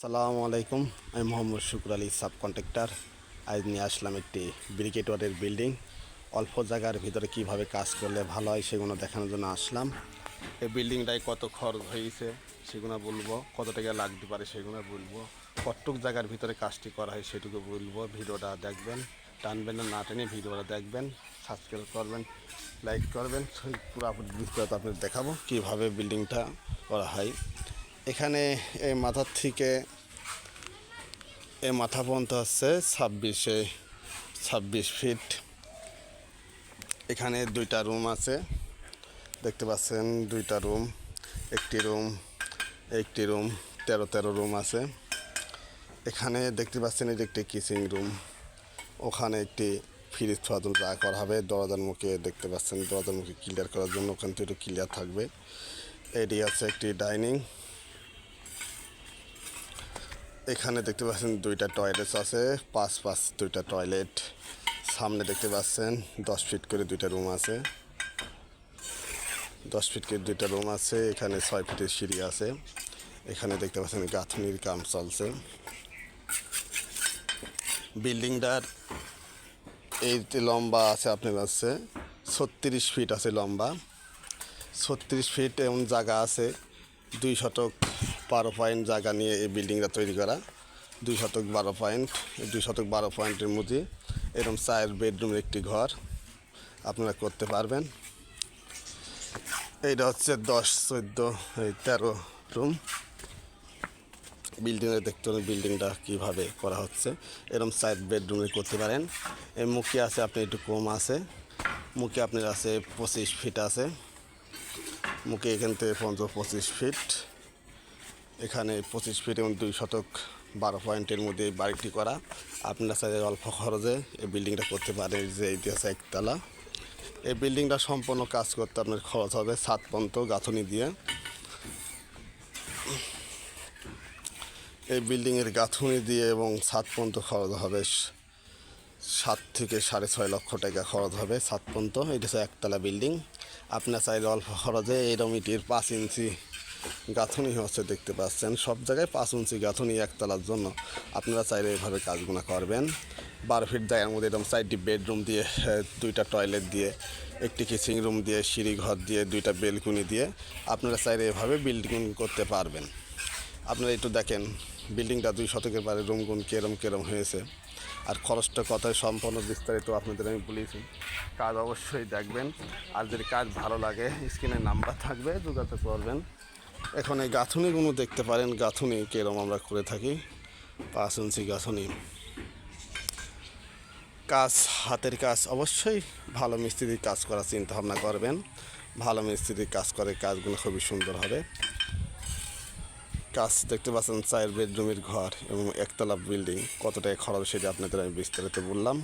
আসসালামু আলাইকুম। আমি মোহাম্মদ শুকুর আলী, সাব কন্ট্রাক্টর। আজ নিয়ে আসলাম একটি ব্রিকেট ওয়ার্ডের বিল্ডিং। অল্প জায়গার ভিতরে কিভাবে কাজ করলে ভালো হয় সেগুলো দেখানোর জন্য আসলাম। এই বিল্ডিংটায় কত খরচ হয়েছে সেগুলো বলবো, কত টাকা লাগতে পারে সেগুলো বলবো, কতটুক জায়গার ভিতরে কাজটি করা হয় সেটুকু বলবো। ভিডিওটা দেখবেন, টানবেন না, না টেনে ভিডিওটা দেখবেন, সাবস্ক্রাইব করবেন, লাইক করবেন। সেই পুরো বিস্তারিত আপনাদের দেখাবো কীভাবে বিল্ডিংটা করা হয়। এখানে এই মাথার থেকে এই মাথা পর্যন্ত হচ্ছে 26 ফিট। এখানে দুইটা রুম আছে, দেখতে পাচ্ছেন দুইটা রুম, একটি রুম 13 রুম আছে। এখানে দেখতে পাচ্ছেন এটি একটি কিচেন রুম, ওখানে একটি ফ্রিজ ফাদুল যা করা হবে। দরজার মুখে দেখতে পাচ্ছেন, দরজার মুখে ক্লিয়ার করার জন্য ওখান থেকে একটু ক্লিয়ার থাকবে। এটি আছে একটি ডাইনিং। এখানে দেখতে পাচ্ছেন দুইটা টয়লেট আছে, 5 দুইটা টয়লেট। সামনে দেখতে পাচ্ছেন 10 ফিট করে দুইটা রুম আছে, 10 ফিট করে দুইটা রুম আছে। এখানে 6 ফিটের সিঁড়ি আছে। এখানে দেখতে পাচ্ছেন গাঁথনির কাম চলছে। বিল্ডিংটার এই লম্বা আছে আপনার আছে 36 ফিট আছে লম্বা, 36 ফিট। এমন জায়গা আছে 2 শতক 12 পয়েন্ট জায়গা নিয়ে এই বিল্ডিংটা তৈরি করা। 2 শতক 12 পয়েন্ট, 2 শতক 12 পয়েন্টের মধ্যে এরকম 4 বেডরুমের একটি ঘর আপনারা করতে পারবেন। এইটা হচ্ছে 10, 14, 13 রুম। বিল্ডিংয়ে দেখতে হবে বিল্ডিংটা কীভাবে করা হচ্ছে। এরকম 4 বেডরুমে করতে পারেন। এই মুখে আছে আপনি একটু কম আছে, মুখে আপনার আছে 25 ফিট আছে। মুখে এখান থেকে 25 ফিট। এখানে 25 ফিট এবং 2 শতক 12 পয়েন্টের মধ্যে বাড়িটি করা। আপনারা চাইলে অল্প খরচে এই বিল্ডিংটা করতে পারেন। যে ইতিহাসে একতলা এই বিল্ডিংটা সম্পূর্ণ কাজ করতে আপনার খরচ হবে 7 পর্যন্ত গাঁথনি দিয়ে। এই বিল্ডিংয়ের গাঁথনি দিয়ে এবং 7 পর্যন্ত খরচ হবে 7 থেকে 6.5 লক্ষ টাকা খরচ হবে 7 পর্যন্ত। এটা হচ্ছে একতলা বিল্ডিং। আপনার চাইলে অল্প খরচে এরকম ইটের 5 ইঞ্চি গাঁথনি হচ্ছে, দেখতে পাচ্ছেন সব জায়গায় 5 ইঞ্চি গাঁথনি একতলার জন্য। আপনারা চাইলে এভাবে কাজগুলো করবেন। 12 ফিট জায়গার মধ্যে এরকম 4টি বেডরুম দিয়ে, 2টা টয়লেট দিয়ে, একটি কিচেন রুম দিয়ে, সিঁড়ি ঘর দিয়ে, 2টা বেলকুনি দিয়ে আপনারা চাইলে এভাবে বিল্ডিং করতে পারবেন। আপনারা একটু দেখেন বিল্ডিংটা 2 শতকের পারে রুমগুন কেরম হয়েছে, আর খরচটা কত সম্পূর্ণ বিস্তারিত আপনাদের আমি বলেছি। কাজ অবশ্যই দেখবেন, আর যদি কাজ ভালো লাগে স্ক্রিনে নাম্বার থাকবে, যোগাযোগ করবেন। এখন এই গাঁথনিগুলো দেখতে পারেন, গাঁথনি কেরম আমরা করে থাকি। 5 ইঞ্চি গাঁথনি কাজ, হাতের কাজ। অবশ্যই ভালো মিস্ত্রির কাজ করার চিন্তা ভাবনা করবেন। ভালো মিস্ত্রির কাজ করে কাজগুলো খুবই সুন্দর হবে। কাজ দেখতে পাচ্ছেন 4 বেডরুমের ঘর এবং একতলা বিল্ডিং। কত টাকা খরচ সেটা আপনাদের আমি বিস্তারিত বললাম।